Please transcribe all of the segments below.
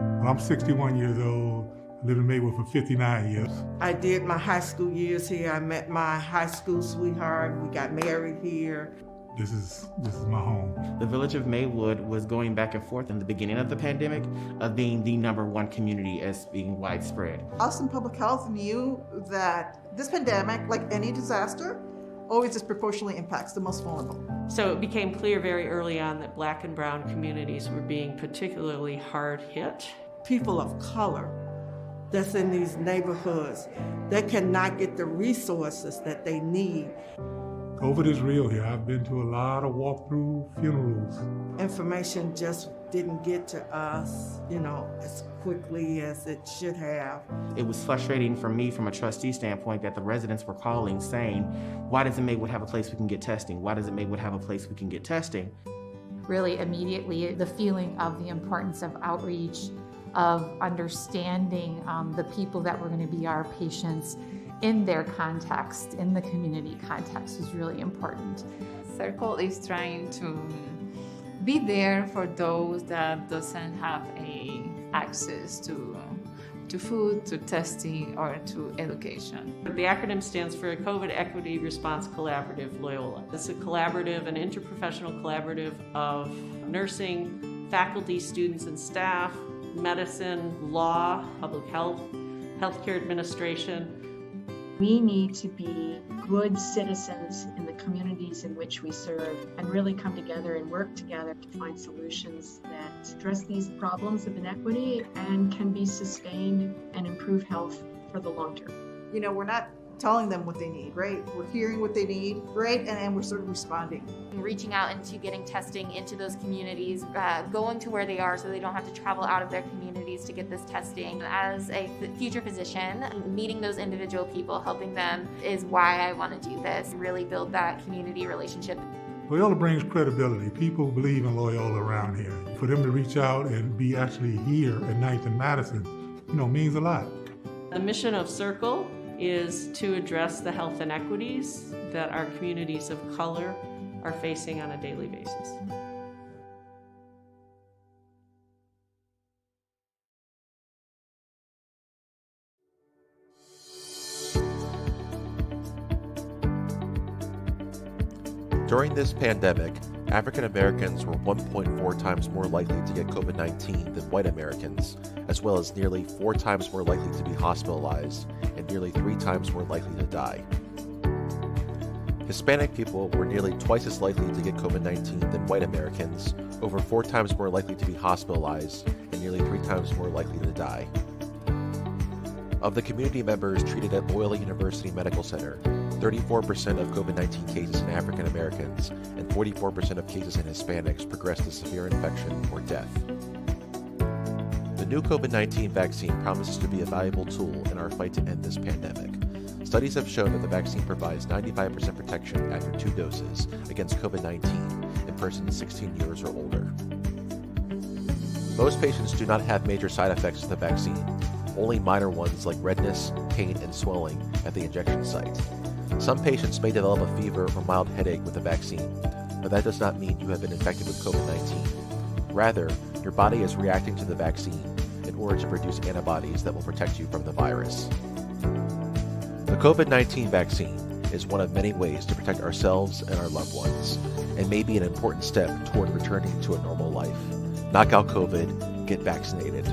Well, I'm 61 years old. I lived in Maywood for 59 years. I did my high school years here. I met my high school sweetheart. We got married here. This is my home. The village of Maywood was going back and forth in the beginning of the pandemic of being the #1 community as being widespread. Austin Public Health knew that this pandemic, like any disaster, always disproportionately impacts the most vulnerable. So it became clear very early on that Black and brown communities were being particularly hard hit. People of color that's in these neighborhoods, they cannot get the resources that they need. COVID is real here. I've been to a lot of walk-through funerals. Information just didn't get to us, as quickly as it should have. It was frustrating for me from a trustee standpoint that the residents were calling saying, why doesn't Maywood have a place we can get testing? Why doesn't Maywood have a place we can get testing? Really immediately, the feeling of the importance of outreach, of understanding the people that were going to be our patients in their context, in the community context, is really important. CERCL is trying to be there for those that doesn't have access to food, to testing, or to education. The acronym stands for COVID Equity Response Collaborative Loyola. It's a collaborative, an interprofessional collaborative of nursing, faculty, students, and staff, medicine, law, public health, healthcare administration. We need to be good citizens in the communities in which we serve and really come together and work together to find solutions that address these problems of inequity and can be sustained and improve health for the long term. We're not telling them what they need, right? We're hearing what they need, right? And we're sort of responding. Reaching out into getting testing into those communities, going to where they are so they don't have to travel out of their communities to get this testing. As a future physician, meeting those individual people, helping them is why I want to do this, really build that community relationship. Loyola brings credibility. People believe in Loyola around here. For them to reach out and be actually here at 9th and Madison, means a lot. The mission of CERCL is to address the health inequities that our communities of color are facing on a daily basis. During this pandemic, African Americans were 1.4 times more likely to get COVID-19 than white Americans, as well as nearly 4 times more likely to be hospitalized and nearly 3 times more likely to die. Hispanic people were nearly twice as likely to get COVID-19 than white Americans, over 4 times more likely to be hospitalized, and nearly 3 times more likely to die. Of the community members treated at Loyola University Medical Center, 34% of COVID-19 cases in African Americans and 44% of cases in Hispanics progressed to severe infection or death. The new COVID-19 vaccine promises to be a valuable tool in our fight to end this pandemic. Studies have shown that the vaccine provides 95% protection after 2 doses against COVID-19 in persons 16 years or older. Most patients do not have major side effects of the vaccine, only minor ones like redness, pain, and swelling at the injection site. Some patients may develop a fever or mild headache with the vaccine, but that does not mean you have been infected with COVID-19. Rather, your body is reacting to the vaccine in order to produce antibodies that will protect you from the virus. The COVID-19 vaccine is one of many ways to protect ourselves and our loved ones, and may be an important step toward returning to a normal life. Knock out COVID, get vaccinated.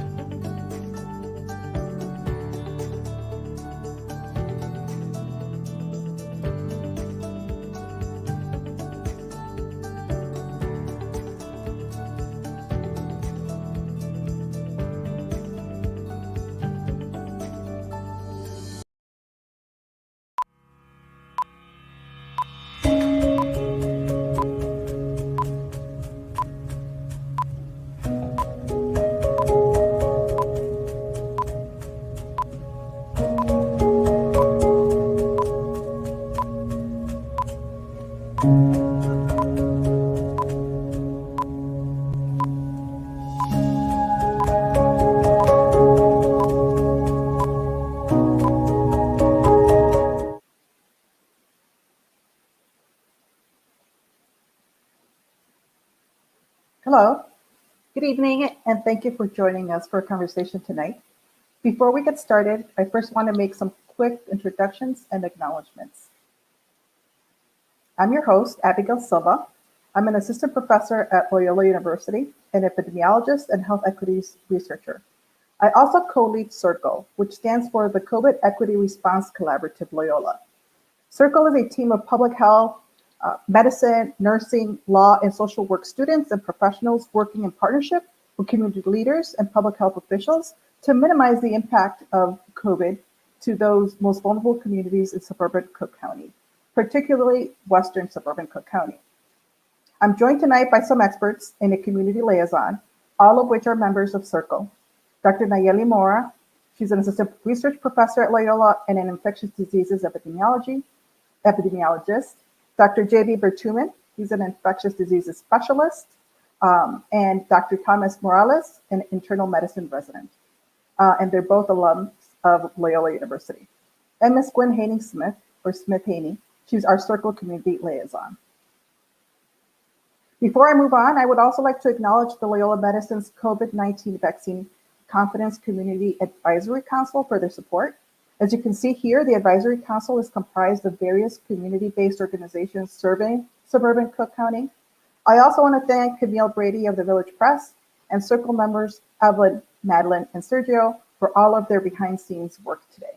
Hello. Good evening, and thank you for joining us for a conversation tonight. Before we get started, I first want to make some quick introductions and acknowledgements. I'm your host, Abigail Silva. I'm an assistant professor at Loyola University, an epidemiologist and health equities researcher. I also co-lead CERCL, which stands for the COVID Equity Response Collaborative Loyola. CERCL is a team of public health, medicine, nursing, law, and social work students and professionals working in partnership with community leaders and public health officials to minimize the impact of COVID to those most vulnerable communities in suburban Cook County, particularly Western suburban Cook County. I'm joined tonight by some experts and a community liaison, all of which are members of CERCL. Dr. Nayeli Mora, she's an assistant research professor at Loyola and an infectious diseases epidemiologist. Dr. J.B. Bertuman, he's an infectious diseases specialist, and Dr. Thomas Morales, an internal medicine resident. And they're both alums of Loyola University. And Ms. Gwen Haney-Smith, or Smith-Haney, she's our CERCL community liaison. Before I move on, I would also like to acknowledge the Loyola Medicine's COVID-19 Vaccine Confidence Community Advisory Council for their support. As you can see here, the Advisory Council is comprised of various community-based organizations serving suburban Cook County. I also want to thank Camille Brady of the Village Press and CERCL members Evelyn, Madeline, and Sergio for all of their behind-the-scenes work today.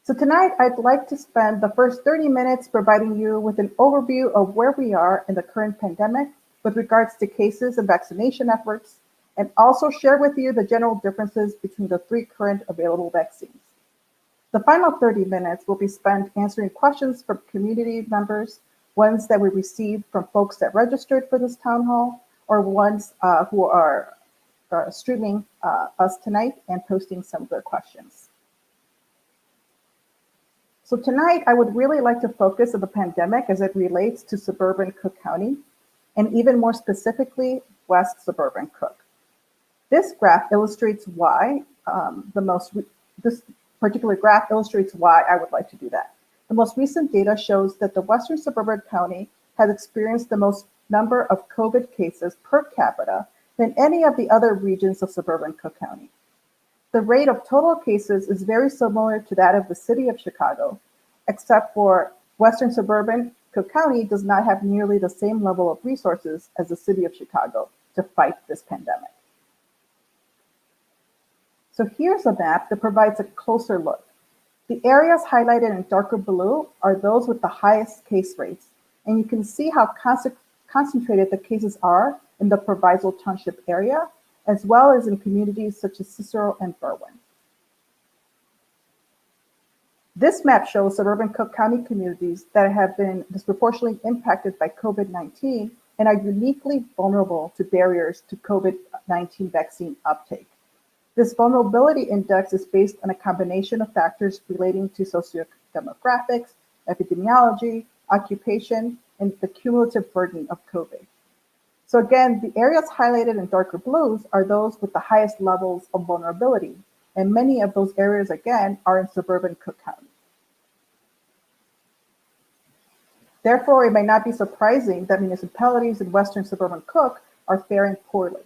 So tonight, I'd like to spend the first 30 minutes providing you with an overview of where we are in the current pandemic with regards to cases and vaccination efforts, and also share with you the general differences between the 3 current available vaccines. The final 30 minutes will be spent answering questions from community members, ones that we received from folks that registered for this town hall, or ones who are streaming us tonight and posting some of their questions. So tonight, I would really like to focus on the pandemic as it relates to suburban Cook County, and even more specifically, West Suburban Cook. This graph illustrates why, this particular graph illustrates why I would like to do that. The most recent data shows that the Western Suburban County has experienced the most number of COVID cases per capita than any of the other regions of suburban Cook County. The rate of total cases is very similar to that of the city of Chicago, except for Western Suburban Cook County does not have nearly the same level of resources as the city of Chicago to fight this pandemic. So here's a map that provides a closer look. The areas highlighted in darker blue are those with the highest case rates, and you can see how concentrated the cases are in the Proviso Township area, as well as in communities such as Cicero and Berwyn. This map shows suburban Cook County communities that have been disproportionately impacted by COVID-19 and are uniquely vulnerable to barriers to COVID-19 vaccine uptake. This vulnerability index is based on a combination of factors relating to sociodemographics, epidemiology, occupation, and the cumulative burden of COVID. So again, the areas highlighted in darker blues are those with the highest levels of vulnerability, and many of those areas, again, are in suburban Cook County. Therefore, it may not be surprising that municipalities in Western suburban Cook are faring poorly.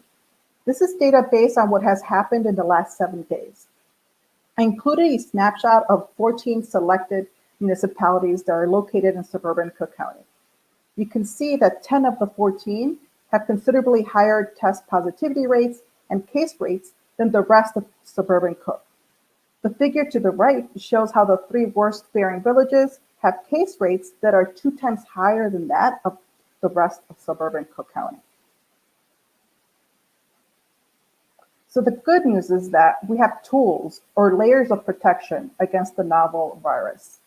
This is data based on what has happened in the last 7 days. I included a snapshot of 14 selected municipalities that are located in suburban Cook County. You can see that 10 of the 14 have considerably higher test positivity rates and case rates than the rest of suburban Cook. The figure to the right shows how the 3 worst faring villages have case rates that are 2 times higher than that of the rest of suburban Cook County. So the good news is that we have tools or layers of protection against the novel virus.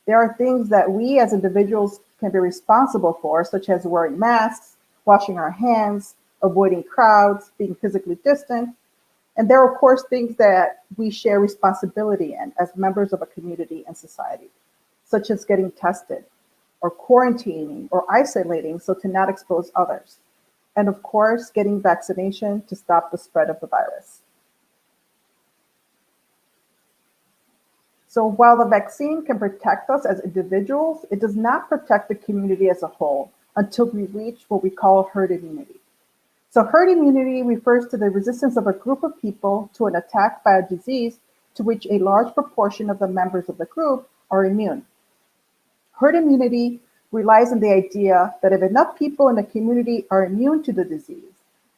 There are things that we as individuals can be responsible for, such as wearing masks, washing our hands, avoiding crowds, being physically distant. And there are, of course, things that we share responsibility in as members of a community and society, such as getting tested or quarantining or isolating so to not expose others. And of course, getting vaccination to stop the spread of the virus. So while the vaccine can protect us as individuals, it does not protect the community as a whole until we reach what we call herd immunity. So herd immunity refers to the resistance of a group of people to an attack by a disease to which a large proportion of the members of the group are immune. Herd immunity relies on the idea that if enough people in a community are immune to the disease,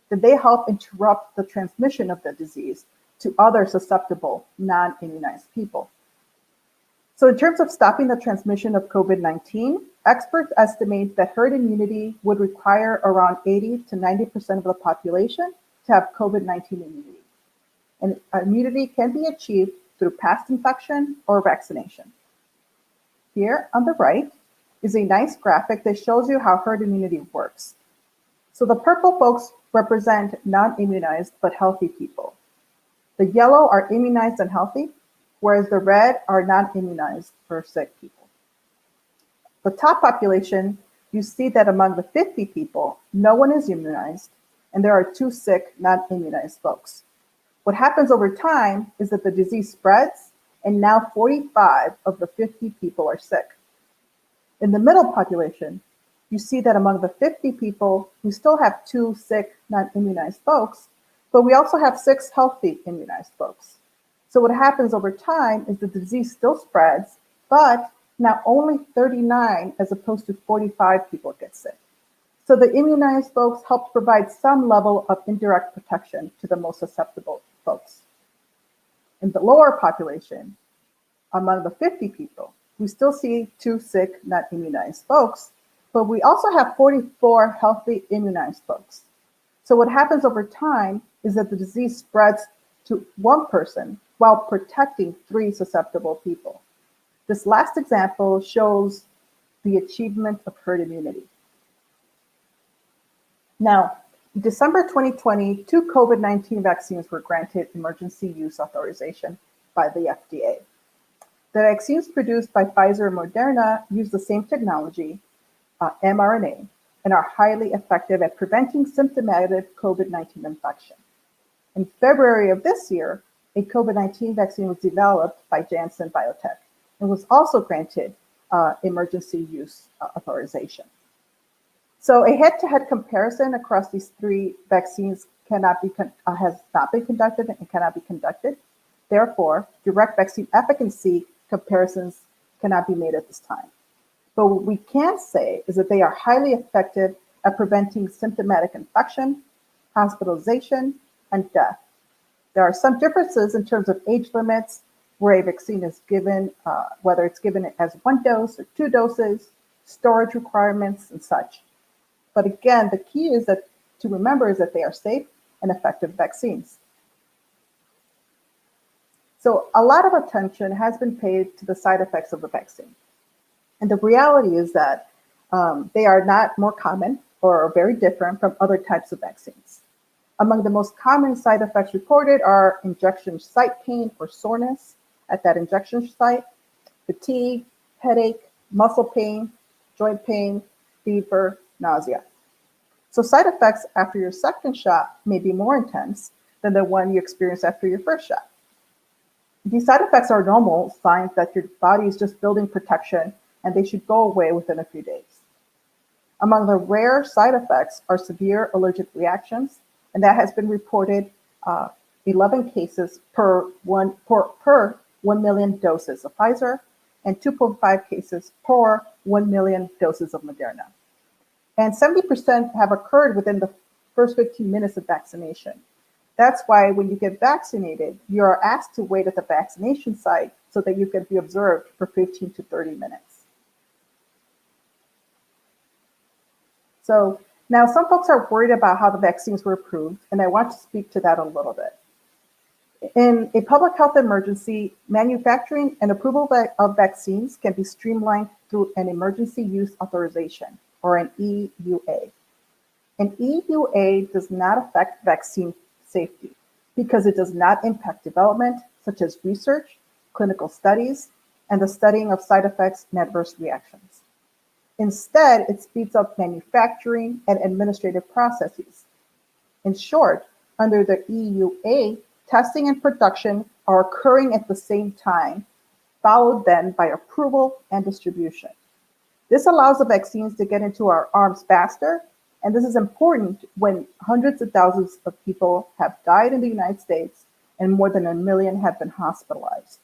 then they help interrupt the transmission of the disease to other susceptible, non-immunized people. So in terms of stopping the transmission of COVID-19, experts estimate that herd immunity would require around 80 to 90% of the population to have COVID-19 immunity. And immunity can be achieved through past infection or vaccination. Here on the right is a nice graphic that shows you how herd immunity works. So the purple folks represent non-immunized but healthy people. The yellow are immunized and healthy, whereas the red are non-immunized or sick people. The top population, you see that among the 50 people, no one is immunized, and there are 2 sick, non-immunized folks. What happens over time is that the disease spreads, and now 45 of the 50 people are sick. In the middle population, you see that among the 50 people, we still have 2 sick, non-immunized folks, but we also have 6 healthy immunized folks. So what happens over time is the disease still spreads, but now only 39 as opposed to 45 people get sick. So the immunized folks help provide some level of indirect protection to the most susceptible folks. In the lower population, among the 50 people, we still see 2 sick, not immunized folks, but we also have 44 healthy immunized folks. So what happens over time is that the disease spreads to 1 person while protecting 3 susceptible people. This last example shows the achievement of herd immunity. Now, in December 2020, 2 COVID-19 vaccines were granted emergency use authorization by the FDA. The vaccines produced by Pfizer and Moderna use the same technology, mRNA, and are highly effective at preventing symptomatic COVID-19 infection. In February of this year, a COVID-19 vaccine was developed by Janssen Biotech and was also granted emergency use authorization. So a head-to-head comparison across these 3 vaccines has not been conducted and cannot be conducted. Therefore, direct vaccine efficacy comparisons cannot be made at this time. But what we can say is that they are highly effective at preventing symptomatic infection, hospitalization, and death. There are some differences in terms of age limits where a vaccine is given, whether it's given as 1 dose or 2 doses, storage requirements, and such. But again, the key is that to remember is that they are safe and effective vaccines. So a lot of attention has been paid to the side effects of the vaccine. And the reality is that they are not more common or very different from other types of vaccines. Among the most common side effects reported are injection site pain or soreness at that injection site, fatigue, headache, muscle pain, joint pain, fever, nausea. So side effects after your second shot may be more intense than the one you experienced after your first shot. These side effects are normal signs that your body is just building protection and they should go away within a few days. Among the rare side effects are severe allergic reactions, and that has been reported 11 cases per 1 million doses of Pfizer and 2.5 cases per 1 million doses of Moderna. And 70% have occurred within the first 15 minutes of vaccination. That's why when you get vaccinated, you are asked to wait at the vaccination site so that you can be observed for 15 to 30 minutes. So now some folks are worried about how the vaccines were approved, and I want to speak to that a little bit. In a public health emergency, manufacturing and approval of vaccines can be streamlined through an emergency use authorization, or an EUA. An EUA does not affect vaccine safety because it does not impact development, such as research, clinical studies, and the studying of side effects and adverse reactions. Instead, it speeds up manufacturing and administrative processes. In short, under the EUA, testing and production are occurring at the same time, followed then by approval and distribution. This allows the vaccines to get into our arms faster And this is important when hundreds of thousands of people have died in the United States and more than 1 million have been hospitalized.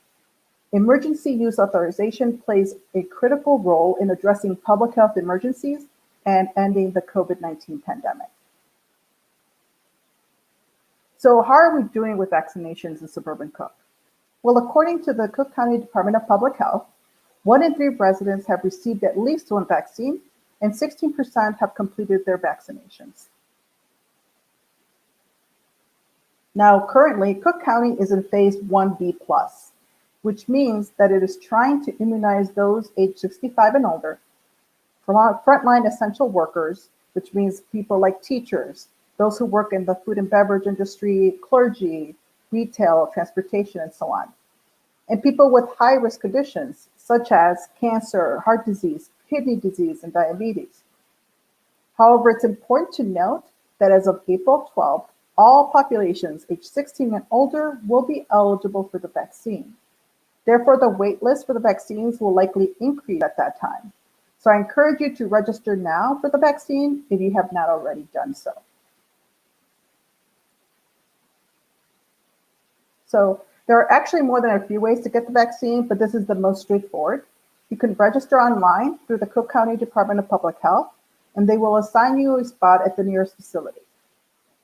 Emergency use authorization plays a critical role in addressing public health emergencies and ending the COVID-19 pandemic. So how are we doing with vaccinations in suburban Cook? Well, according to the Cook County Department of Public Health, 1 in 3 residents have received at least 1 vaccine, and 16% have completed their vaccinations. Now, currently, Cook County is in phase 1B+, which means that it is trying to immunize those aged 65 and older, frontline essential workers, which means people like teachers, those who work in the food and beverage industry, clergy, retail, transportation, and so on, and people with high-risk conditions such as cancer, heart disease, kidney disease, and diabetes. However, it's important to note that as of April 12th, all populations aged 16 and older will be eligible for the vaccine. Therefore, the wait list for the vaccines will likely increase at that time. So I encourage you to register now for the vaccine if you have not already done so. So there are actually more than a few ways to get the vaccine, but this is the most straightforward. You can register online through the Cook County Department of Public Health, and they will assign you a spot at the nearest facility.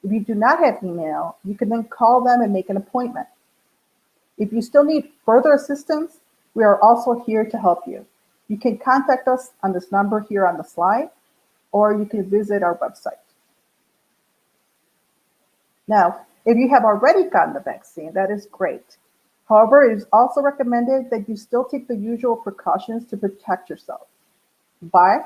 If you do not have email, you can then call them and make an appointment. If you still need further assistance, we are also here to help you. You can contact us on this number here on the slide, or you can visit our website. Now, if you have already gotten the vaccine, that is great. However, it is also recommended that you still take the usual precautions to protect yourself. Why?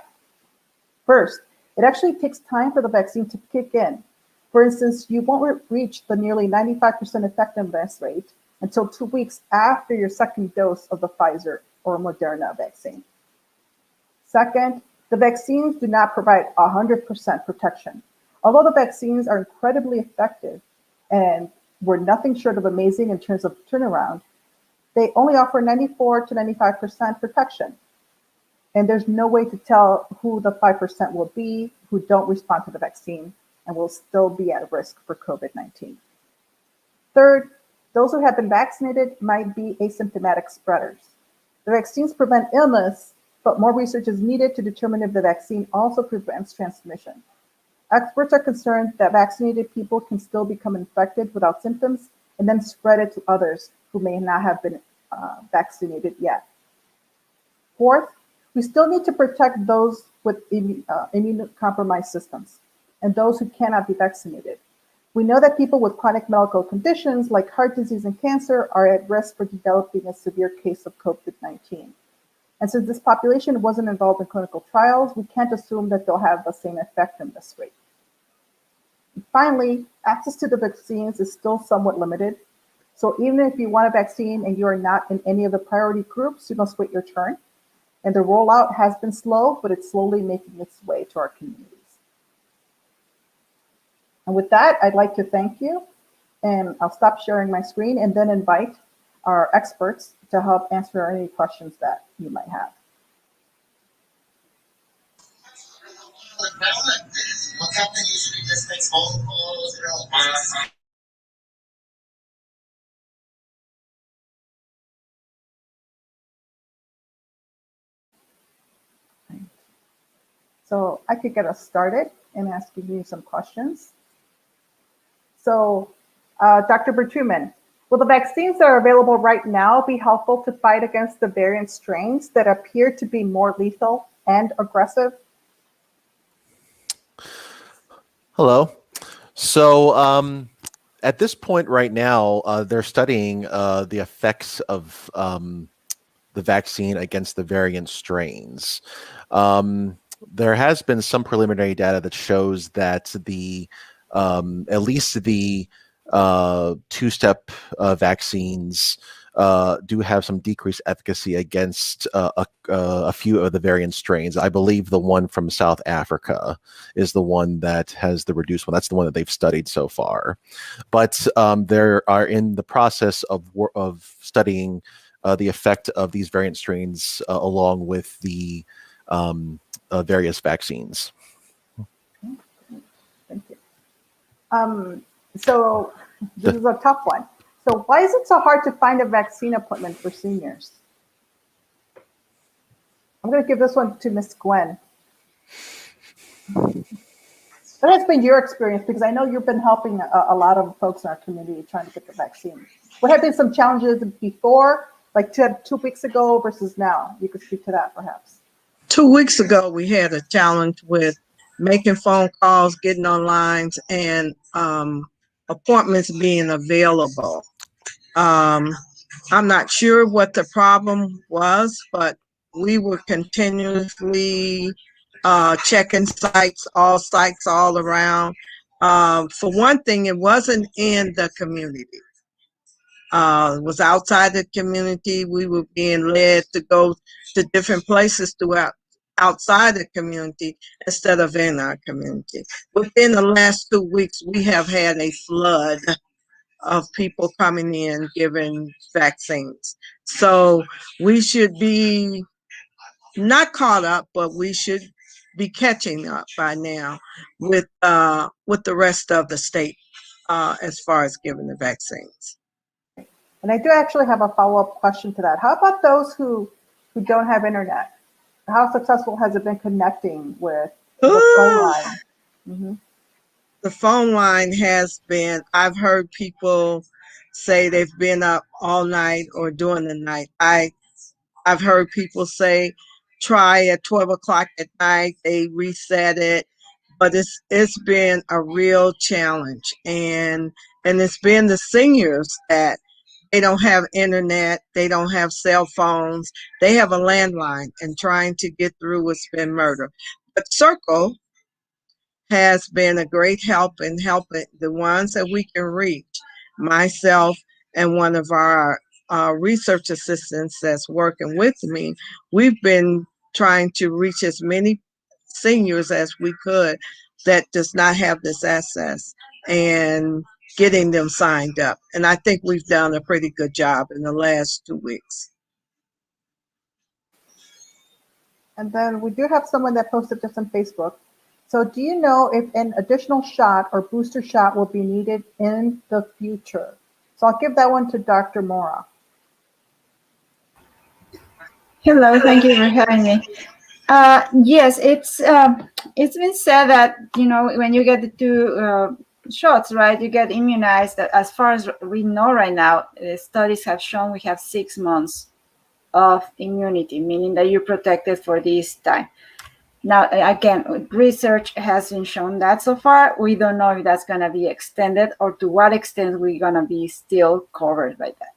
First, it actually takes time for the vaccine to kick in. For instance, you won't reach the nearly 95% effectiveness rate until 2 weeks after your second dose of the Pfizer or Moderna vaccine. Second, the vaccines do not provide 100% protection. Although the vaccines are incredibly effective and were nothing short of amazing in terms of turnaround, they only offer 94 to 95% protection. And there's no way to tell who the 5% will be who don't respond to the vaccine and will still be at risk for COVID-19. Third, those who have been vaccinated might be asymptomatic spreaders. The vaccines prevent illness, but more research is needed to determine if the vaccine also prevents transmission. Experts are concerned that vaccinated people can still become infected without symptoms and then spread it to others who may not have been vaccinated yet. Fourth, we still need to protect those with immunocompromised systems and those who cannot be vaccinated. We know that people with chronic medical conditions like heart disease and cancer are at risk for developing a severe case of COVID-19. And since this population wasn't involved in clinical trials, we can't assume that they'll have the same effectiveness rate. And finally, access to the vaccines is still somewhat limited. So even if you want a vaccine and you are not in any of the priority groups, you must wait your turn. And the rollout has been slow, but it's slowly making its way to our communities. And with that, I'd like to thank you. And I'll stop sharing my screen and then invite our experts to help answer any questions that you might have. So I could get us started in asking you some questions. So Dr. Bertuman, will the vaccines that are available right now be helpful to fight against the variant strains that appear to be more lethal and aggressive? Hello. So at this point right now, they're studying the effects of the vaccine against the variant strains. There has been some preliminary data that shows that the at least the two-step vaccines do have some decreased efficacy against a few of the variant strains. I believe the one from South Africa is the one that has the reduced one. That's the one that they've studied so far. But they are in the process of studying the effect of these variant strains along with the various vaccines. So this is a tough one. So why is it so hard to find a vaccine appointment for seniors? I'm going to give this one to Miss Gwen. What has been your experience? Because I know you've been helping a lot of folks in our community trying to get the vaccine. What have been some challenges before, like 2 weeks ago versus now? You could speak to that perhaps. 2 weeks ago, we had a challenge with making phone calls, getting on lines, and appointments being available. I'm not sure what the problem was, but we were continuously checking sites all around. For one thing, it wasn't in the community. It was outside the community. We were being led to go to different places throughout outside the community instead of in our community. Within the last 2 weeks, we have had a flood of people coming in giving vaccines. So we should be not caught up, but we should be catching up by now with the rest of the state as far as giving the vaccines. And I do actually have a follow-up question to that. How about those who don't have internet? How successful has it been connecting with the phone line? Mm-hmm. The phone line has been, I've heard people say they've been up all night or during the night. I've heard people say try at 12 o'clock at night, they reset it, but it's been a real challenge. And it's been the seniors that they don't have internet, they don't have cell phones, they have a landline, and trying to get through has been murder. But CERCL has been a great help in helping the ones that we can reach. Myself and one of our research assistants that's working with me, we've been trying to reach as many seniors as we could that does not have this access and getting them signed up. And I think we've done a pretty good job in the last 2 weeks. And then we do have someone that posted this on Facebook. So do you know if an additional shot or booster shot will be needed in the future? So I'll give that one to Dr. Mora. Hello, thank you for having me. Yes, it's been said that, when you get the 2 shots, right, you get immunized. As far as we know right now, studies have shown we have 6 months of immunity, meaning that you're protected for this time. Now, again, research hasn't shown that so far. We don't know if that's going to be extended or to what extent we're going to be still covered by that.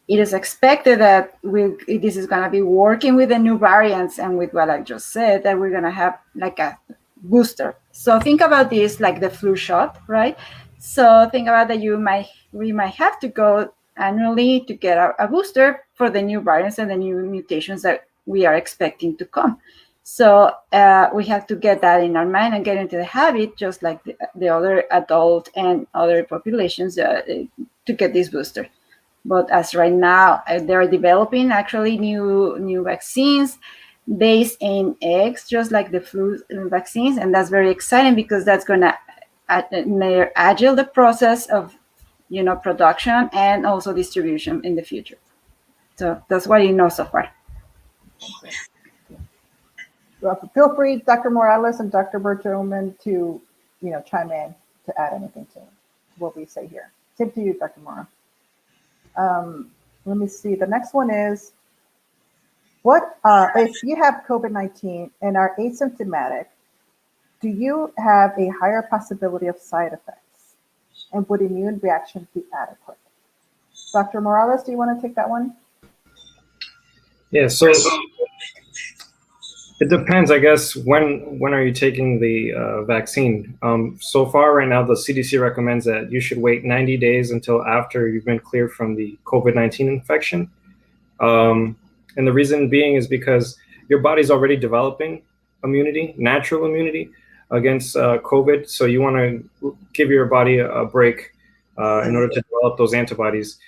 It is expected that this is going to be working with the new variants and with what I just said, that we're going to have like a booster. So think about this like the flu shot, right? So think about that we might have to go annually to get a booster for the new variants and the new mutations that we are expecting to come. So we have to get that in our mind and get into the habit, just like the other adult and other populations to get this booster. But as right now, they're developing actually new vaccines based in eggs, just like the flu vaccines. And that's very exciting because that's going to agile the process of, production and also distribution in the future. So that's what you know so far. Feel free, Dr. Morales and Dr. Bertelman, to chime in to add anything to what we say here. Same to you, Dr. Mora. Let me see. The next one is, what if you have COVID-19 and are asymptomatic, do you have a higher possibility of side effects? And would immune reaction be adequate? Dr. Morales, do you want to take that one? Yeah, so it depends, I guess, when are you taking the vaccine? So far right now, the CDC recommends that you should wait 90 days until after you've been cleared from the COVID-19 infection. And the reason being is because your body's already developing immunity, natural immunity against COVID. So you want to give your body a break in order to develop those antibodies.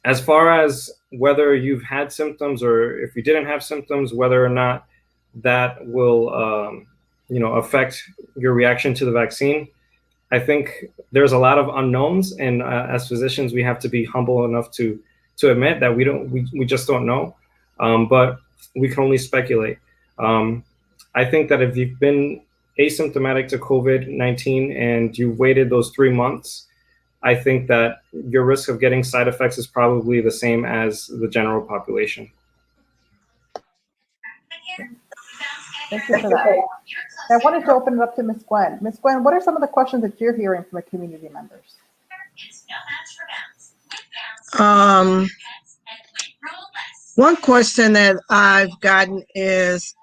As far as whether you've had symptoms or if you didn't have symptoms, whether or not that will, affect your reaction to the vaccine, I think there's a lot of unknowns, and as physicians, we have to be humble enough to admit that we just don't know, but we can only speculate. I think that if you've been asymptomatic to COVID-19 and you waited those 3 months, I think that your risk of getting side effects is probably the same as the general population. Thank you for that. I wanted to open it up to Ms. Gwen. Ms. Gwen, what are some of the questions that you're hearing from the community members? One question that I've gotten is,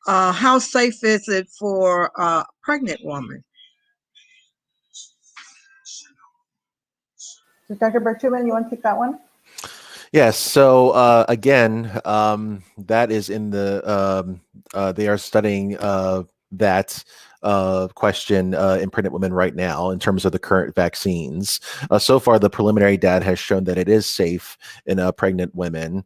how safe is it for a pregnant woman? So Dr. Bertuman, you want to take that one? Yes. So again, that is in the they are studying that question in pregnant women right now in terms of the current vaccines. So far, the preliminary data has shown that it is safe in pregnant women.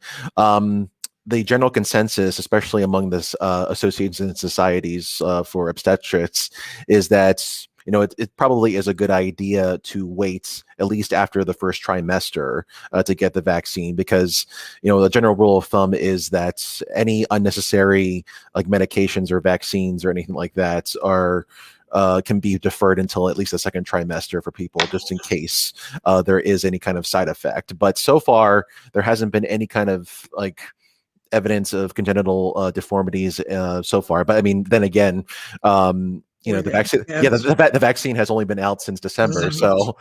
The general consensus, especially among this associations and societies for obstetrics, is that it probably is a good idea to wait at least after the first trimester to get the vaccine, because the general rule of thumb is that any unnecessary like medications or vaccines or anything like that are can be deferred until at least the second trimester for people, just in case there is any kind of side effect. But so far, there hasn't been any kind of like evidence of congenital deformities so far. But I mean, then again, the vaccine, the vaccine has only been out since December, so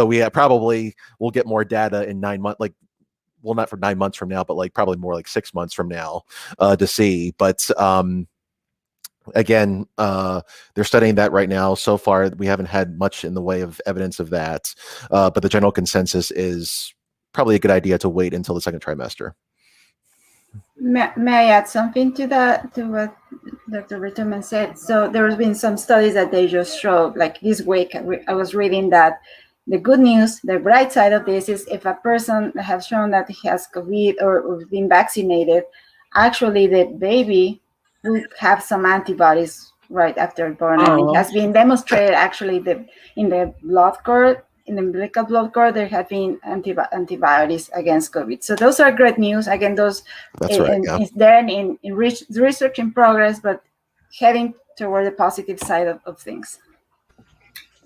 we probably will get more data in 9 months, well, not for 9 months from now, but probably more like 6 months from now to see. But again, they're studying that right now. So far, we haven't had much in the way of evidence of that, but the general consensus is probably a good idea to wait until the second trimester. May I add something to that, to what Dr. Bertuman said? So there's been some studies that they just showed, like this week, I was reading that the good news, the bright side of this is if a person has shown that he has COVID or been vaccinated, actually the baby will have some antibodies right after born. And it has been demonstrated actually that in the blood cord, in the umbilical blood cord, there have been antibodies against COVID. So those are great news. Again, those it's there in research in progress, but heading toward the positive side of things.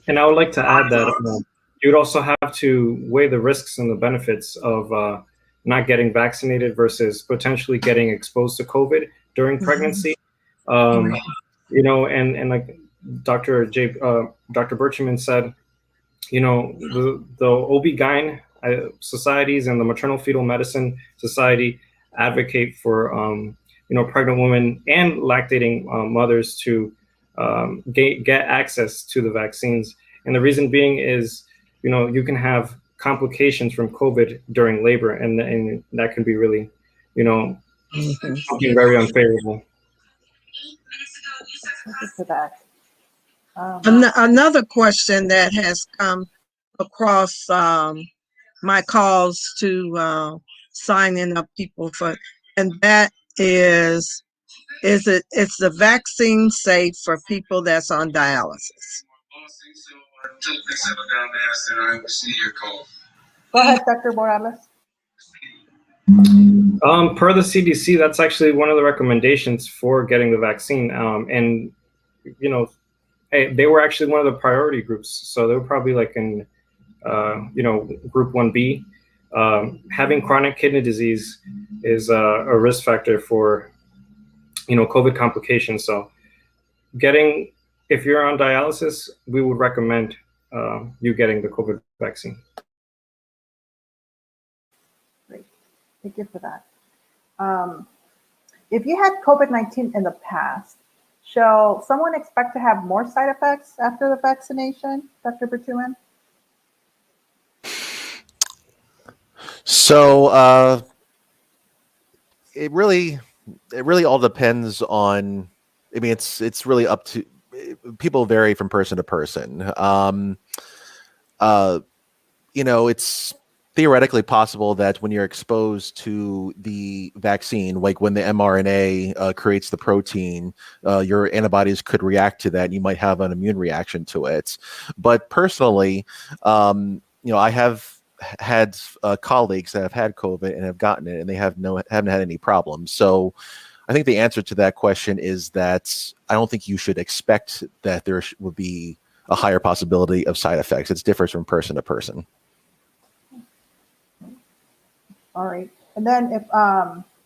And I would like to add that you'd also have to weigh the risks and the benefits of not getting vaccinated versus potentially getting exposed to COVID during pregnancy. And like Dr. Bertuman said, the OB-GYN societies and the maternal fetal medicine society advocate for pregnant women and lactating mothers to get access to the vaccines. And the reason being is, you can have complications from COVID during labor, and that can be really, very unfavorable. Thank you for that. Another question that has come across my calls to signing up people for, and that is the vaccine safe for people that's on dialysis? Go ahead, Dr. Morales. Per the CDC, that's actually one of the recommendations for getting the vaccine. And they were actually one of the priority groups, so they were probably like in group 1B. Having chronic kidney disease is a risk factor for COVID complications. So if you're on dialysis, we would recommend you getting the COVID vaccine. Great, thank you for that. If you had COVID-19 in the past, shall someone expect to have more side effects after the vaccination, Dr. Bertuman? So it really all depends on. I mean, it's really up to people. Vary from person to person. It's theoretically possible that when you're exposed to the vaccine, like when the mRNA creates the protein, your antibodies could react to that. And you might have an immune reaction to it. But personally, I have had colleagues that have had COVID and have gotten it, and they haven't had any problems. So I think the answer to that question is that I don't think you should expect that there would be a higher possibility of side effects. It's differs from person to person. All right. And then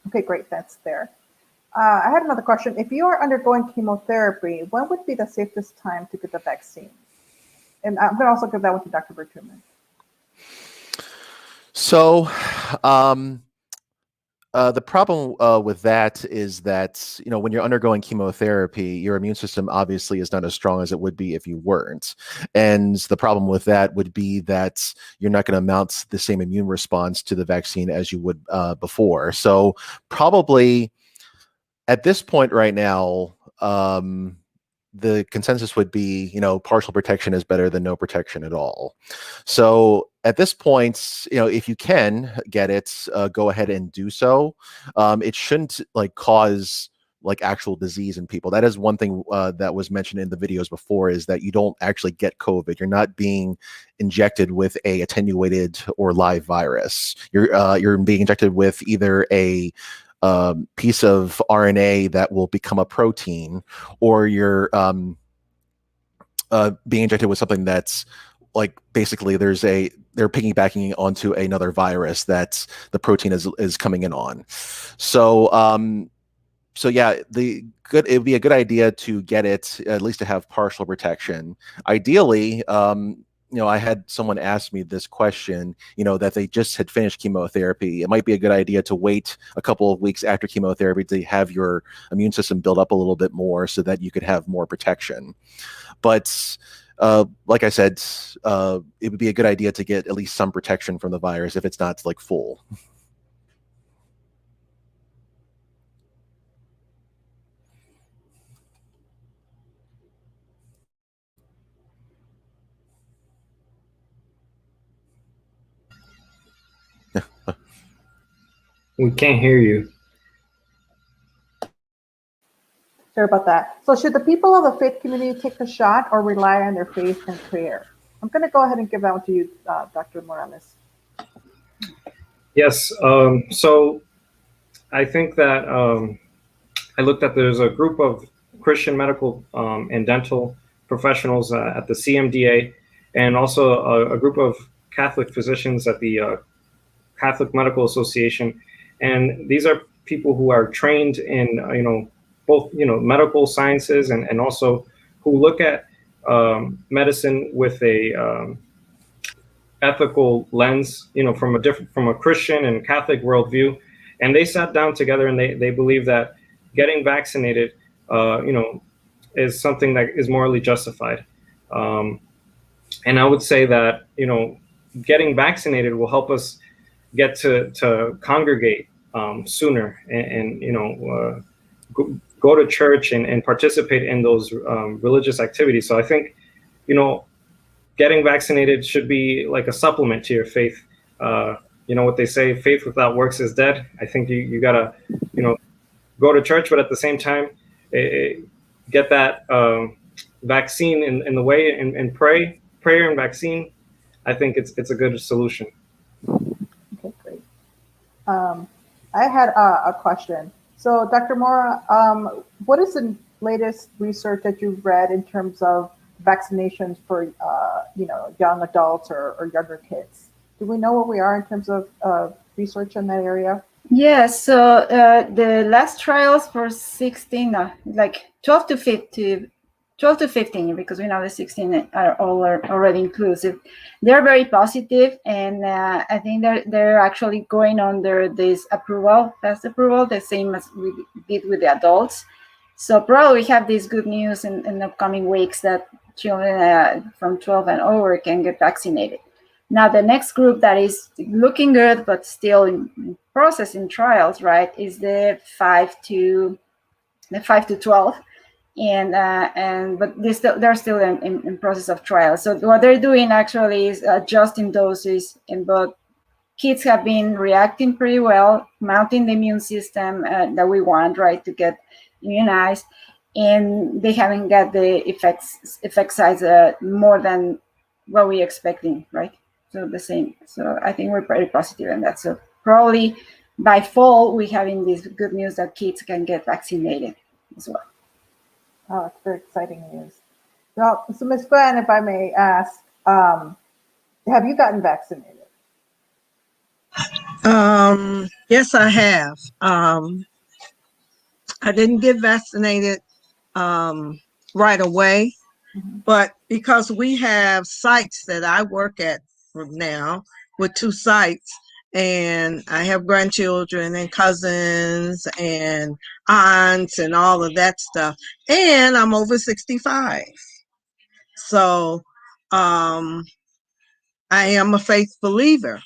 okay, great, that's there. I had another question. If you are undergoing chemotherapy, when would be the safest time to get the vaccine? And I'm going to also give that one to Dr. Bertuman. So the problem with that is that, when you're undergoing chemotherapy, your immune system obviously is not as strong as it would be if you weren't. And the problem with that would be that you're not going to mount the same immune response to the vaccine as you would before. So probably at this point right now, the consensus would be, partial protection is better than no protection at all. So at this point, if you can get it, go ahead and do so. It shouldn't cause actual disease in people. That is one thing that was mentioned in the videos before, is that you don't actually get COVID. You're not being injected with a attenuated or live virus. You're being injected with either a piece of RNA that will become a protein, or you're being injected with something that's basically they're piggybacking onto another virus that the protein is coming in on. So yeah, it would be a good idea to get it, at least to have partial protection. Ideally, I had someone ask me this question, that they just had finished chemotherapy. It might be a good idea to wait a couple of weeks after chemotherapy to have your immune system build up a little bit more so that you could have more protection. But like I said, it would be a good idea to get at least some protection from the virus if it's not full. We can't hear you. Sorry about that. So should the people of the faith community take the shot or rely on their faith and prayer? I'm going to go ahead and give that one to you, Dr. Morales. Yes. So I think that I looked at, there's a group of Christian medical and dental professionals at the CMDA, and also a group of Catholic physicians at the Catholic Medical Association. And these are people who are trained in, both, medical sciences and also who look at medicine with a ethical lens, from a Christian and Catholic worldview. And they sat down together and they believe that getting vaccinated, is something that is morally justified. And I would say that, getting vaccinated will help us get to congregate sooner and go to church and participate in those religious activities. So I think, getting vaccinated should be like a supplement to your faith. What they say, faith without works is dead. I think you gotta, go to church, but at the same time, get that vaccine in the way and prayer and vaccine. I think it's a good solution. Okay, great. I had a question. So, Dr. Mora, what is the latest research that you've read in terms of vaccinations for, young adults or younger kids? Do we know where we are in terms of research in that area? Yes, so the last trials for 16, 12 to 15, because we know the 16 are all already inclusive. They're very positive, and I think they're actually going under this fast approval, the same as we did with the adults. So probably we have this good news in upcoming weeks that children from 12 and over can get vaccinated. Now, the next group that is looking good, but still in process in trials, right, is the 5 to 12. But they're still in process of trials. So what they're doing actually is adjusting doses in both kids have been reacting pretty well, mounting the immune system that we want, right, to get immunized, and they haven't got the effect size more than what we're expecting, right? So the same. So I think we're pretty positive in that. So probably by fall, we're having this good news that kids can get vaccinated as well. Oh, it's very exciting news. Well, so Ms. Gwen, if I may ask, have you gotten vaccinated? Yes, I have. I didn't get vaccinated right away, but because we have sites that I work at now with 2 sites, and I have grandchildren and cousins and aunts and all of that stuff, and I'm over 65. So I am a faith believer.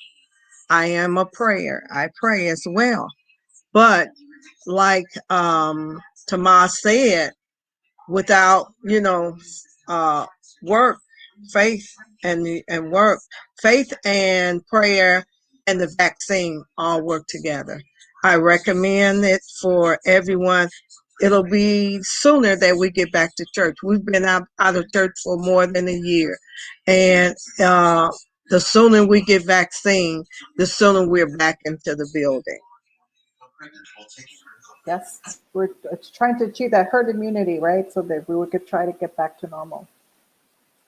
I am a prayer. I pray as well. But like Tomas said, without work, faith and work, faith and prayer and the vaccine all work together. I recommend it for everyone. It'll be sooner that we get back to church. We've been out of church for more than a year, and the sooner we get vaccine, the sooner we're back into the building. Yes, we're trying to achieve that herd immunity, right? So that we could try to get back to normal.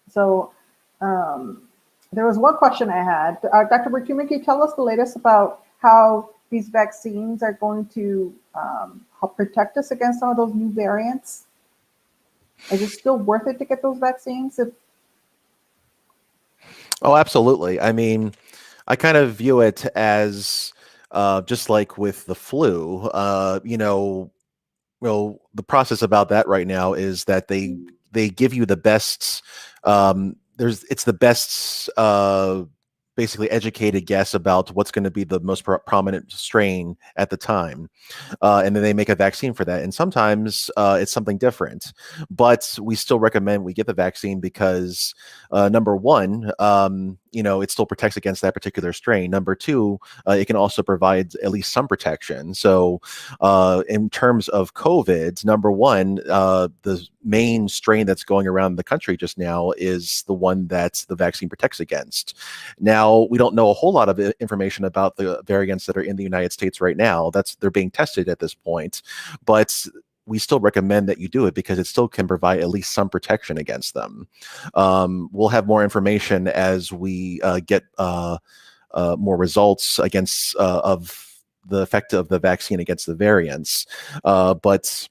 So there was one question I had. Dr. Bertuman, can you tell us the latest about how these vaccines are going to help protect us against some of those new variants? Is it still worth it to get those vaccines? Oh, absolutely. I mean, I kind of view it as just like with the flu, well, the process about that right now is that they give you the best. It's the best basically educated guess about what's going to be the most prominent strain at the time, and then they make a vaccine for that. And sometimes it's something different, but we still recommend we get the vaccine because number one, it still protects against that particular strain. Number two, it can also provide at least some protection. So in terms of COVID, number one, the main strain that's going around the country just now is the one that the vaccine protects against. Now, we don't know a whole lot of information about the variants that are in the United States right now. They're being tested at this point, but we still recommend that you do it because it still can provide at least some protection against them. We'll have more information as we get more results against of the effect of the vaccine against the variants. But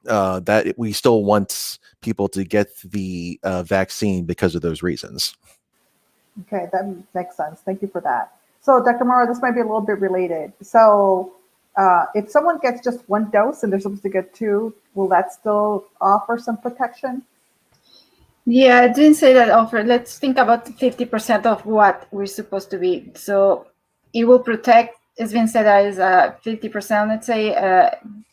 that we still want people to get the vaccine because of those reasons. Okay, that makes sense. Thank you for that. So, Dr. Morrow, this might be a little bit related. So, if someone gets just 1 dose and they're supposed to get 2, will that still offer some protection? Yeah, I didn't say that offer. Let's think about 50% of what we're supposed to be. So it will protect, it's been said that is 50%, let's say,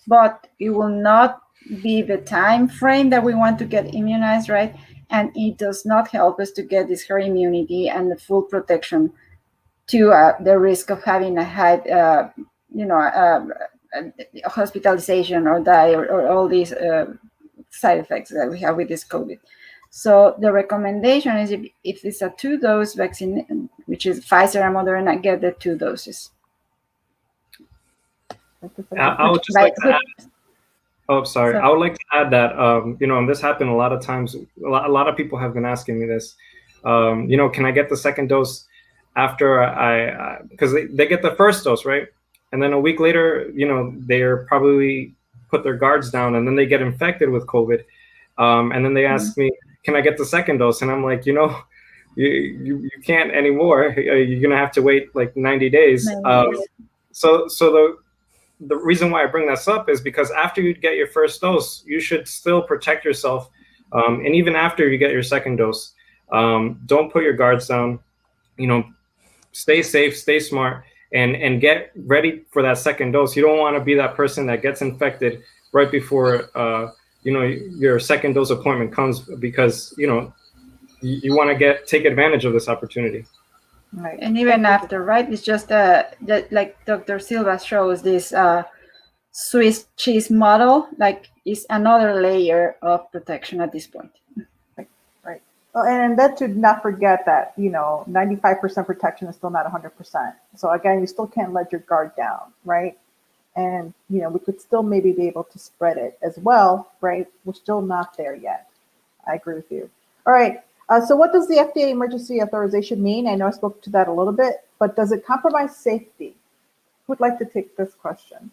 but it will not be the time frame that we want to get immunized, right? And it does not help us to get this herd immunity and the full protection to the risk of having a high, hospitalization or die or all these side effects that we have with this COVID. So the recommendation is if it's a 2-dose vaccine, which is Pfizer and Moderna, get the 2 doses. I would just like to add. Oh, sorry. I would like to add that, and this happened a lot of times. A lot of people have been asking me this. Can I get the 2nd dose after because they get the 1st dose, right? And then a week later, they're probably put their guards down, and then they get infected with COVID. And then they ask me, can I get the 2nd dose? And I'm like, you can't anymore. You're going to have to wait like 90 days. So the reason why I bring this up is because after you get your 1st dose, you should still protect yourself. And even after you get your 2nd dose, don't put your guards down, stay safe, stay smart, and get ready for that 2nd dose. You don't want to be that person that gets infected right before, your 2nd dose appointment comes, because, you want to take advantage of this opportunity. Right. And even after, right? It's just that like Dr. Silva shows this Swiss cheese model, like is another layer of protection at this point. Right. Well, and then to not forget that, 95% protection is still not 100%. So again, you still can't let your guard down, right? And, we could still maybe be able to spread it as well, right? We're still not there yet. I agree with you. All right. So what does the FDA emergency authorization mean? I know I spoke to that a little bit, but does it compromise safety? Who would like to take this question?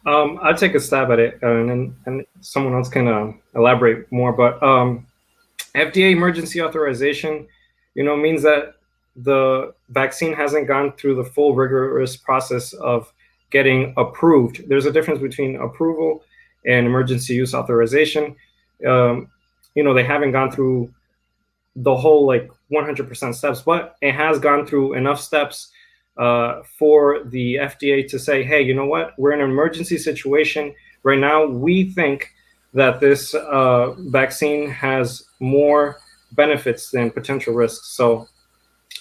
I'll take a stab at it, and someone else can elaborate more. But FDA emergency authorization, means that the vaccine hasn't gone through the full rigorous process of getting approved. There's a difference between approval and emergency use authorization. They haven't gone through the whole 100% steps, but it has gone through enough steps for the FDA to say, hey, you know what? We're in an emergency situation right now. We think that this vaccine has more benefits than potential risks. So,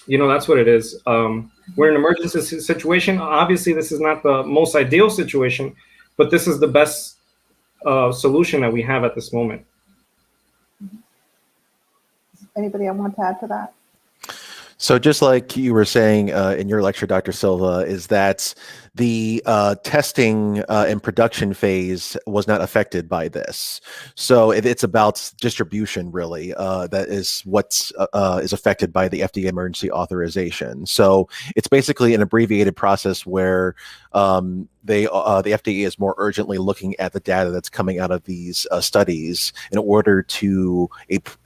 that's what it is. We're in an emergency situation. Obviously, this is not the most ideal situation, but this is the best solution that we have at this moment. Anybody want to add to that? So just like you were saying in your lecture, Dr. Silva, is that the testing and production phase was not affected by this. So it's about distribution, really, that is what is affected by the FDA emergency authorization. So it's basically an abbreviated process where the FDA is more urgently looking at the data that's coming out of these studies in order to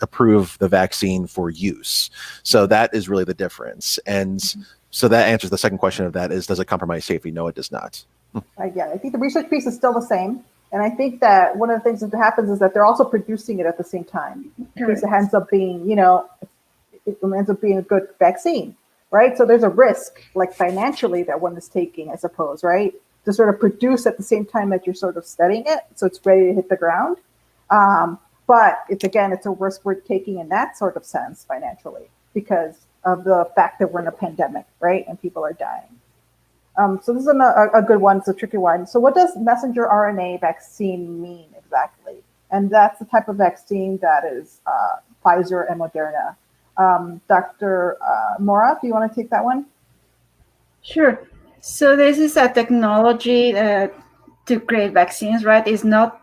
approve the vaccine for use. So that is really the difference. And so that answers the second question of that is, does it compromise safety? No, it does not. Yeah, I think the research piece is still the same. And I think that one of the things that happens is that they're also producing it at the same time. Because it ends up being, it ends up being a good vaccine, right? So there's a risk, like financially, that one is taking, I suppose, right? To sort of produce at the same time that you're sort of studying it, so it's ready to hit the ground. But it's a risk we're taking in that sort of sense financially because of the fact that we're in a pandemic, right? And people are dying. So this is a good one. It's a tricky one. So what does messenger RNA vaccine mean exactly? And that's the type of vaccine that is Pfizer and Moderna. Dr. Mora, do you want to take that one? Sure. So this is a technology to create vaccines, right? It's not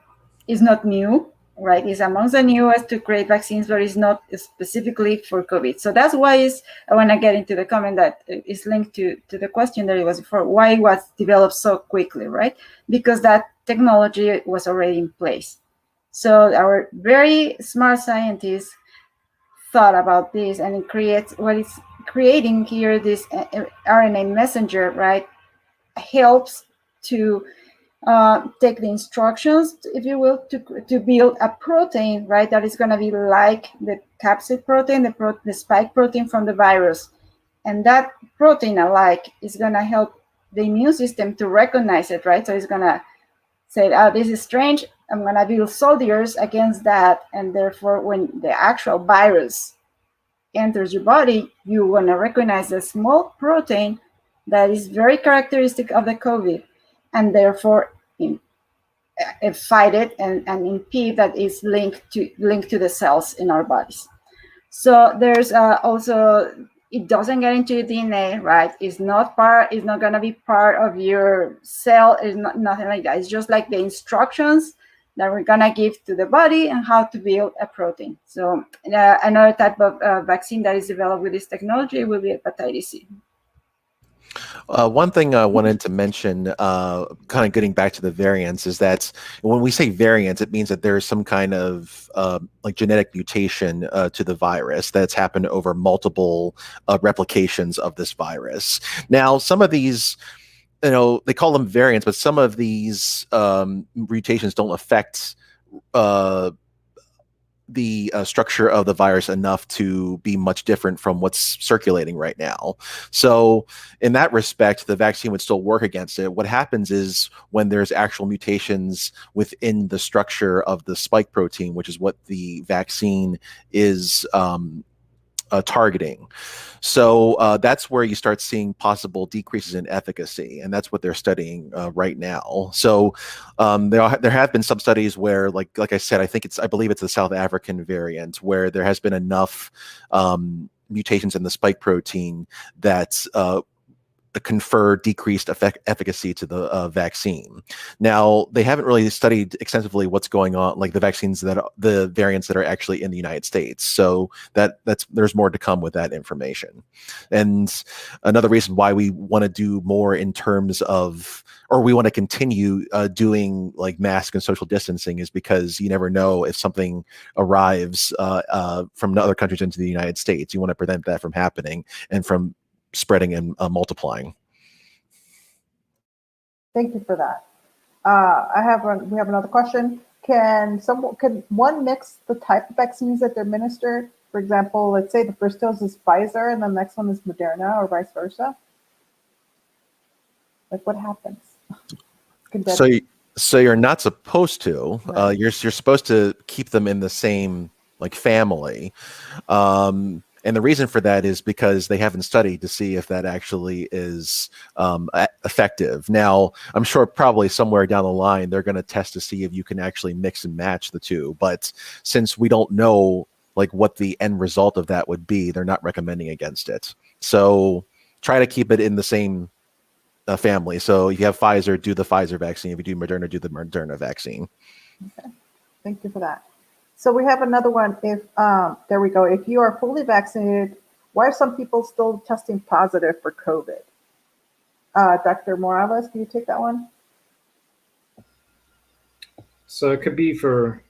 new, right? It's amongst the newest to create vaccines, but it's not specifically for COVID. So that's why I want to get into the comment that is linked to the question that it was before, why it was developed so quickly, right? Because that technology was already in place. So our very smart scientists thought about this, and it creates what it's creating here, this RNA messenger, right? Helps to take the instructions, if you will, to build a protein, right, that is going to be like the capsid protein, the spike protein from the virus. And that protein alike is going to help the immune system to recognize it, right? So it's going to say, oh, this is strange. I'm going to build soldiers against that. And therefore, when the actual virus enters your body, you want to recognize the small protein that is very characteristic of the COVID, and therefore fight it and impede that is linked to the cells in our bodies. So there's also, it doesn't get into your DNA, right? It's not going to be part of your cell. It's nothing like that. It's just like the instructions that we're going to give to the body and how to build a protein. So another type of vaccine that is developed with this technology will be hepatitis C. One thing I wanted to mention, kind of getting back to the variants, is that when we say variants, it means that there's some kind of like genetic mutation to the virus that's happened over multiple replications of this virus. Now, some of these, they call them variants, but some of these mutations don't affect the structure of the virus enough to be much different from what's circulating right now. So in that respect, the vaccine would still work against it. What happens is when there's actual mutations within the structure of the spike protein, which is what the vaccine is targeting. So that's where you start seeing possible decreases in efficacy, and that's what they're studying right now. So there have been some studies where, like I said, I believe it's the South African variant, where there has been enough mutations in the spike protein that confer decreased efficacy to the vaccine. Now, they haven't really studied extensively what's going on, like the variants that are actually in the United States. So there's more to come with that information. And another reason why we want to do more in terms of, or we want to continue doing like mask and social distancing, is because you never know if something arrives from other countries into the United States. You want to prevent that from happening and from spreading and multiplying. Thank you for that. We have another question. Can one mix the type of vaccines that they're administered? For example, let's say the first dose is Pfizer and the next one is Moderna, or vice versa. Like, what happens? So you're not supposed to. Right. You're supposed to keep them in the same like family. And the reason for that is because they haven't studied to see if that actually is effective. Now, I'm sure probably somewhere down the line, they're going to test to see if you can actually mix and match the two. But since we don't know like what the end result of that would be, they're not recommending against it. So try to keep it in the same family. So if you have Pfizer, do the Pfizer vaccine. If you do Moderna, do the Moderna vaccine. Okay. Thank you for that. So we have another one. There we go. If you are fully vaccinated, why are some people still testing positive for COVID? Dr. Morales, can you take that one? So it could be for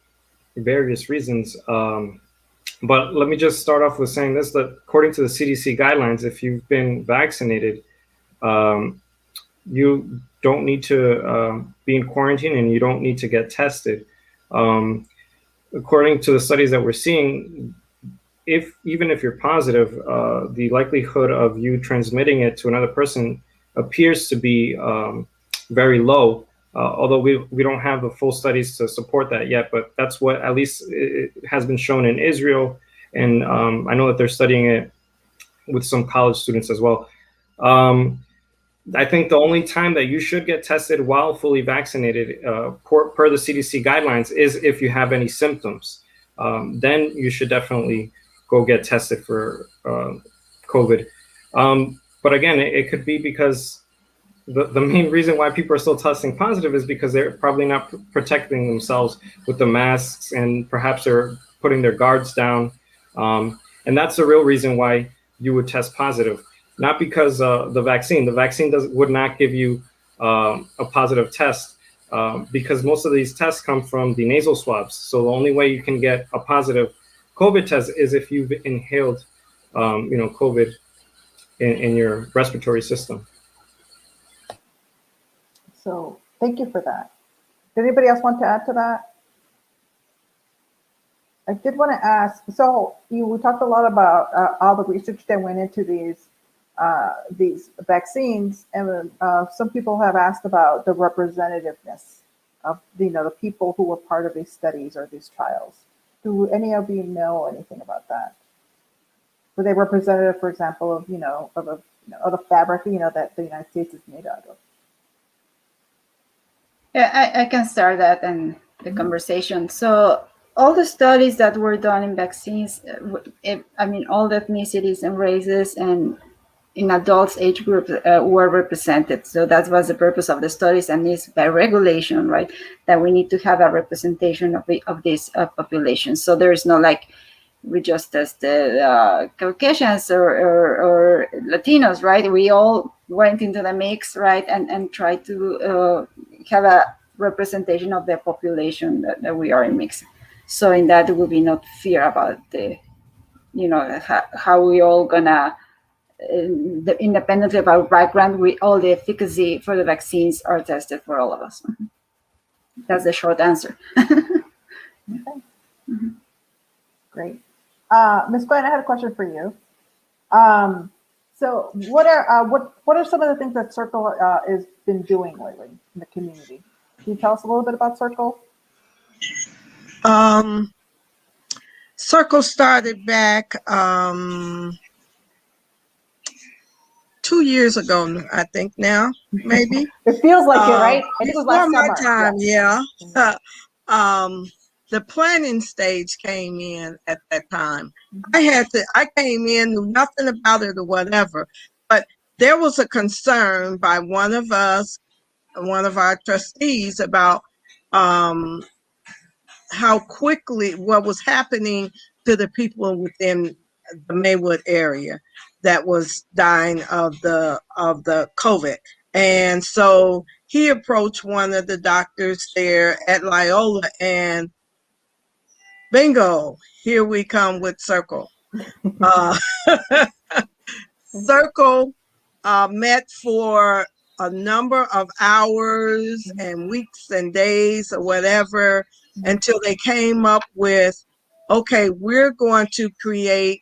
various reasons. But let me just start off with saying this, that according to the CDC guidelines, if you've been vaccinated, you don't need to be in quarantine and you don't need to get tested. According to the studies that we're seeing, even if you're positive, the likelihood of you transmitting it to another person appears to be very low, although we don't have the full studies to support that yet, but that's what at least it has been shown in Israel, and I know that they're studying it with some college students as well. I think the only time that you should get tested while fully vaccinated, per the CDC guidelines, is if you have any symptoms. Then you should definitely go get tested for COVID. But again, it could be because the main reason why people are still testing positive is because they're probably not protecting themselves with the masks, and perhaps they're putting their guards down. And that's the real reason why you would test positive. Not because the vaccine would not give you a positive test, because most of these tests come from the nasal swabs. So the only way you can get a positive COVID test is if you've inhaled, COVID in your respiratory system. So thank you for that. Did anybody else want to add to that? I did want to ask, so we talked a lot about all the research that went into these vaccines, and some people have asked about the representativeness of the people who were part of these studies or these trials. Do any of you know anything about that? Were they representative, for example, of the fabric that the United States is made out of? Yeah, I can start that and the conversation. So all the studies that were done in vaccines, all the ethnicities and races and in adults age groups were represented. So that was the purpose of the studies, and it's by regulation, right, that we need to have a representation of this population. So there is no like we just tested Caucasians or Latinos, right? We all went into the mix, right, and tried to have a representation of the population that we are in mix. So in that, there will be no fear about how we all gonna, independently of our background, all the efficacy for the vaccines are tested for all of us. That's the short answer. Okay. Mm-hmm. Great. Ms. Glenn, I had a question for you. So what are some of the things that CERCL has been doing lately in the community? Can you tell us a little bit about CERCL? CERCL started back 2 years ago, I think now, maybe. It feels like it, right? I think it was last Before my summer. time, Yeah. yeah. The planning stage came in at that time. I came in, knew nothing about it or whatever, but there was a concern by one of our trustees about how quickly what was happening to the people within the Maywood area that was dying of the COVID. And so he approached one of the doctors there at Loyola, and bingo, here we come with CERCL. CERCL met for a number of hours and weeks and days or whatever until they came up with, okay, we're going to create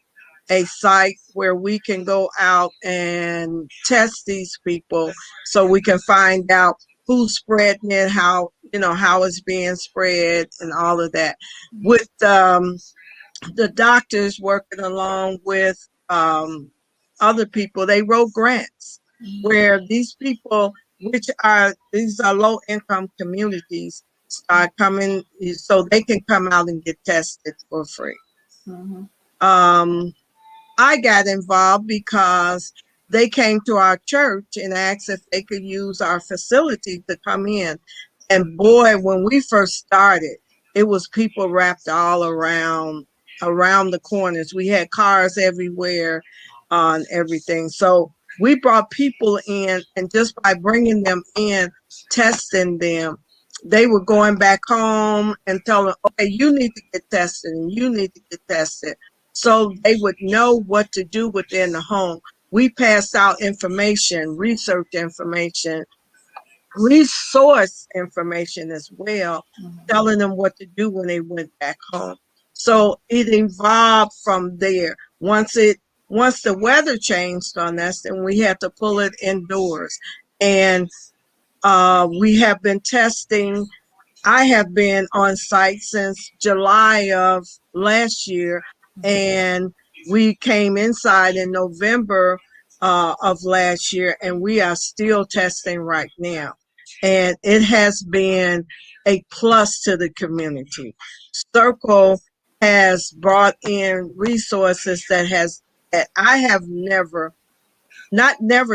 a site where we can go out and test these people so we can find out who's spreading it, how it's being spread and all of that. With the doctors working along with other people, they wrote grants where these people, these are low income communities, start coming so they can come out and get tested for free. I got involved because they came to our church and asked if they could use our facility to come in. And boy, when we first started, it was people wrapped all around the corners. We had cars everywhere on everything. So we brought people in, and just by bringing them in, testing them, they were going back home and telling, okay, you need to get tested and you need to get tested. So they would know what to do within the home. We passed out information, research information, resource information as well, telling them what to do when they went back home. So it evolved from there. Once the weather changed on us, then we had to pull it indoors. And we have been testing. I have been on site since July of last year, and we came inside in November of last year, and we are still testing right now. And it has been a plus to the community. CERCL has brought in resources that I have never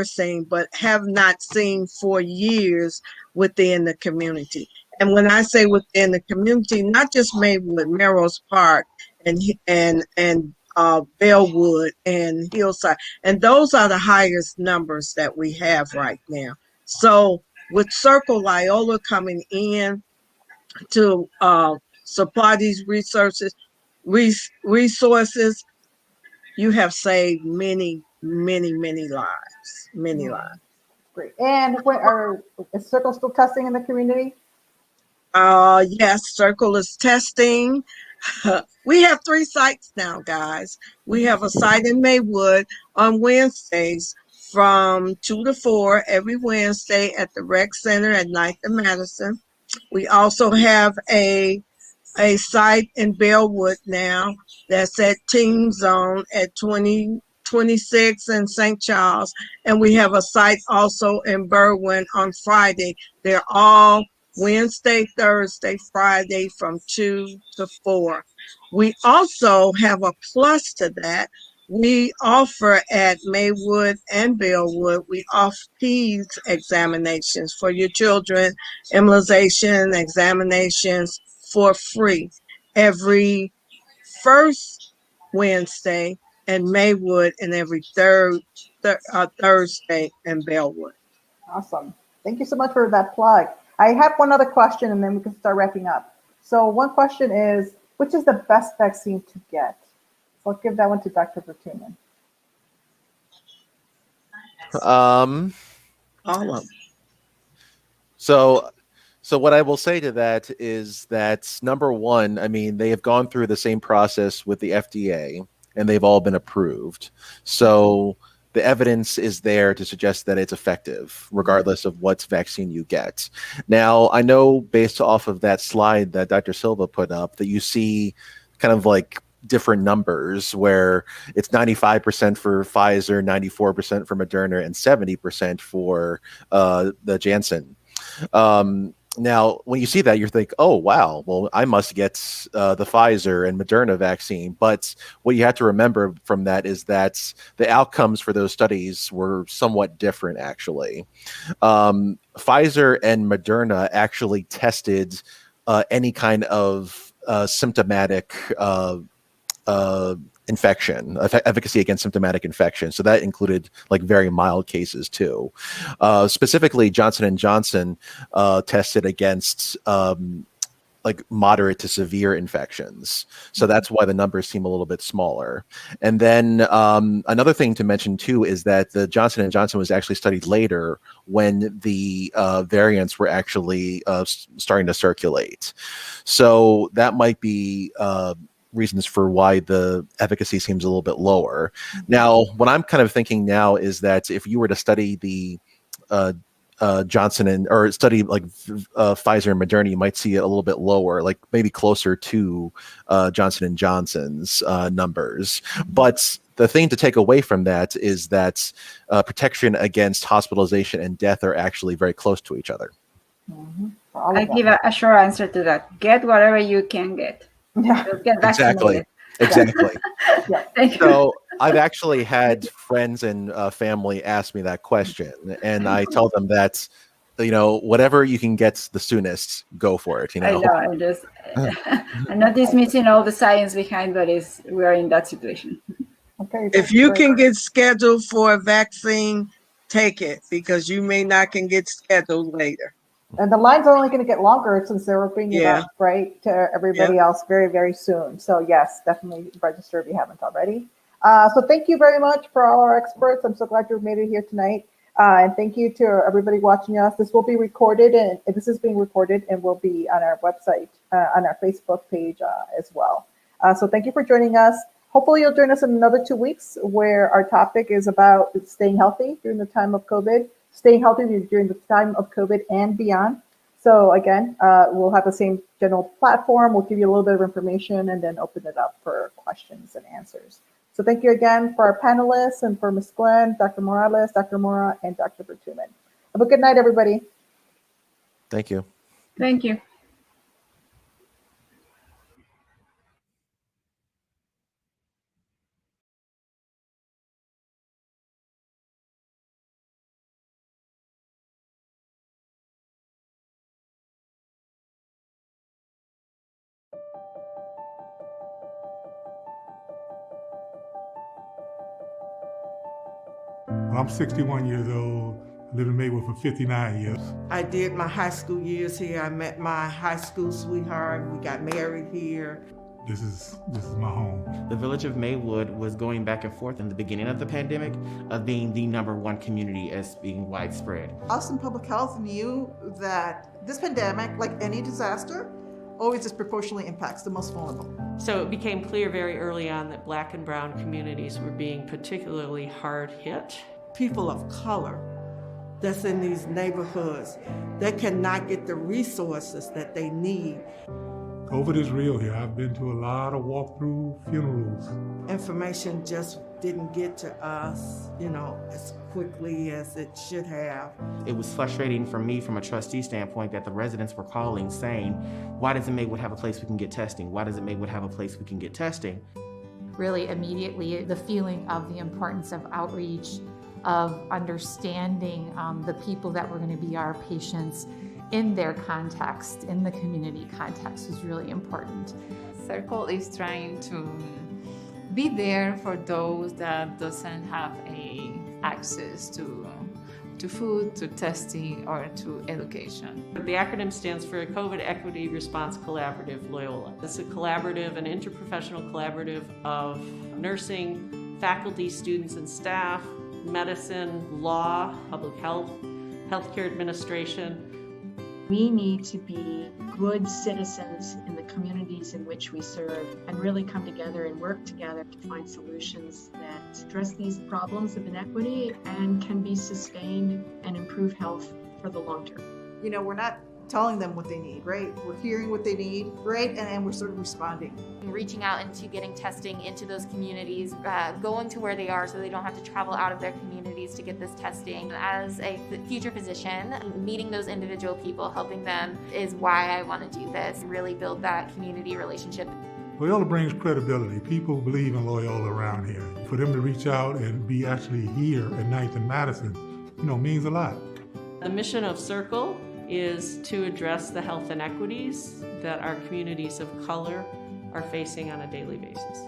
seen, but have not seen for years within the community. And when I say within the community, not just Maywood, Melrose Park, and Bellwood and Hillside, and those are the highest numbers that we have right now. So with CERCL Loyola coming in to supply these resources, you have saved many, many, many lives, many lives. Great. And is CERCL still testing in the community? Yes, CERCL is testing. We have 3 sites now, guys. We have a site in Maywood on Wednesdays from 2 to 4 every Wednesday at the Rec Center at 9th and Madison. We also have a site in Bellwood now that's at Team Zone at 2026 in St. Charles. And we have a site also in Berwyn on Friday. They're all Wednesday, Thursday, Friday from 2 to 4. We also have a plus to that. We offer at Maywood and Bellwood, we offer PEDS examinations for your children, immunization examinations for free every first Wednesday in Maywood and every third Thursday in Bellwood. Awesome. Thank you so much for that plug. I have one other question and then we can start wrapping up. So one question is, which is the best vaccine to get? So I'll give that one to Dr. Vertunen. All of them. So So what I will say to that is that number one, I mean, they have gone through the same process with the FDA and they've all been approved. So the evidence is there to suggest that it's effective, regardless of what vaccine you get. Now, I know based off of that slide that Dr. Silva put up that you see kind of like different numbers where it's 95% for Pfizer, 94% for Moderna, and 70% for the Janssen. Now, when you see that, you think, oh, wow, well, I must get the Pfizer and Moderna vaccine. But what you have to remember from that is that the outcomes for those studies were somewhat different, actually. Pfizer and Moderna actually tested any kind of symptomatic infection, efficacy against symptomatic infection. So that included like very mild cases too. Specifically, Johnson & Johnson tested against like moderate to severe infections. So that's why the numbers seem a little bit smaller. And then another thing to mention too is that the Johnson & Johnson was actually studied later when the variants were actually starting to circulate. So that might be reasons for why the efficacy seems a little bit lower. Now, what I'm kind of thinking now is that if you were to study the or study like Pfizer and Moderna, you might see it a little bit lower, like maybe closer to Johnson & Johnson's numbers. But the thing to take away from that is that protection against hospitalization and death are actually very close to each other. I give a short answer to that. Get whatever you can get. Yeah. Get vaccinated. Exactly. Yeah. Thank you. So I've actually had friends and family ask me that question, and I tell them that, you know, whatever you can get the soonest, go for it. You know, I'm not dismissing all the science behind, but we are in that situation. Okay. If you can get scheduled for a vaccine, take it, because you may not can get scheduled later. And the lines are only going to get longer since they're opening it up, right, to everybody else very, very soon. So yes, definitely register if you haven't already. So thank you very much for all our experts. I'm so glad you made it here tonight. And thank you to everybody watching us. This will be recorded, and this is being recorded and will be on our website, on our Facebook page as well. So thank you for joining us. Hopefully you'll join us in another 2 weeks where our topic is about staying healthy during the time of COVID. Staying healthy during the time of COVID and beyond. So again, we'll have the same general platform. We'll give you a little bit of information and then open it up for questions and answers. So thank you again for our panelists and for Ms. Glenn, Dr. Morales, Dr. Mora, and Dr. Bertuman. Have a good night, everybody. Thank you. Thank you. Well, I'm 61 years old. I lived in Maywood for 59 years. I did my high school years here. I met my high school sweetheart. We got married here. This is my home. The village of Maywood was going back and forth in the beginning of the pandemic of being the #1 community as being widespread. Us in public health knew that this pandemic, like any disaster, always disproportionately impacts the most vulnerable. So it became clear very early on that Black and brown communities were being particularly hard hit. People of color that's in these neighborhoods, they cannot get the resources that they need. COVID is real here. I've been to a lot of walk-through funerals. Information just didn't get to us, as quickly as it should have. It was frustrating for me from a trustee standpoint that the residents were calling saying, why doesn't Maywood have a place we can get testing? Why doesn't Maywood have a place we can get testing? Really immediately, the feeling of the importance of outreach, of understanding the people that were going to be our patients in their context, in the community context, was really important. CERCL is trying to be there for those that doesn't have access to food, to testing, or to education. The acronym stands for COVID Equity Response Collaborative Loyola. It's a collaborative, an interprofessional collaborative of nursing, faculty, students, and staff, medicine, law, public health, healthcare administration, We need to be good citizens in the communities in which we serve and really come together and work together to find solutions that address these problems of inequity and can be sustained and improve health for the long term. You know, we're not telling them what they need, right? We're hearing what they need, right? And we're sort of responding. Reaching out into getting testing into those communities, going to where they are so they don't have to travel out of their communities to get this testing. As a future physician, meeting those individual people, helping them is why I want to do this, really build that community relationship. Loyola brings credibility. People believe in Loyola around here. For them to reach out and be actually here at 9th and Madison, means a lot. The mission of CERCL is to address the health inequities that our communities of color are facing on a daily basis.